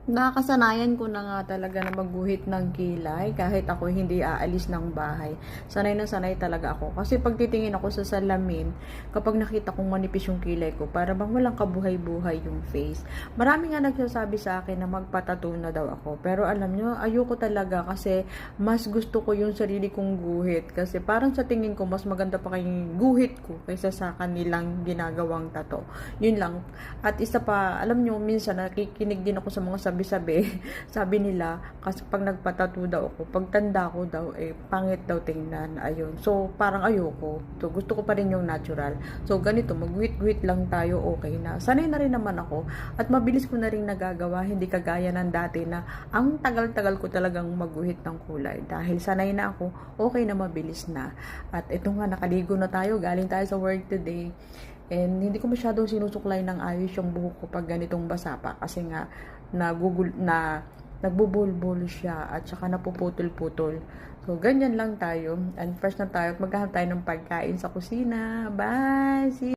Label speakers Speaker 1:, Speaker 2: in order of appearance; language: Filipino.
Speaker 1: Nakakasanayan ko na nga talaga na magguhit ng kilay kahit ako hindi aalis ng bahay. Sanay na sanay talaga ako. Kasi pag titingin ako sa salamin, kapag nakita kong manipis yung kilay ko, para bang walang kabuhay-buhay yung face. Marami nga nagsasabi sa akin na magpatattoo na daw ako. Pero alam nyo, ayoko talaga kasi mas gusto ko yung sarili kong guhit. Kasi parang sa tingin ko, mas maganda pa kayong guhit ko kaysa sa kanilang ginagawang tattoo. Yun lang. At isa pa, alam nyo, minsan nakikinig din ako sa mga sabi-sabi. Sabi nila, kasi pag nagpatattoo daw ako, pag tanda ko daw, pangit daw tingnan. Ayun. So, parang ayoko. So, gusto ko pa rin yung natural. So, ganito, mag-wit-wit lang tayo, okay na. Sanay na rin naman ako. At mabilis ko na rin nagagawa, hindi kagaya ng dati na ang tagal-tagal ko talagang mag-guhit ng kulay. Dahil sanay na ako, okay na mabilis na. At ito nga, nakaligo na tayo. Galing tayo sa work today. And hindi ko masyadong sinusuklay ng ayos yung buhok ko pag ganitong basa pa. Kasi nga, nagbubulbul siya at saka napuputol-putol. So, ganyan lang tayo. And fresh na tayo at maghahanap tayo ng pagkain sa kusina. Bye! See you!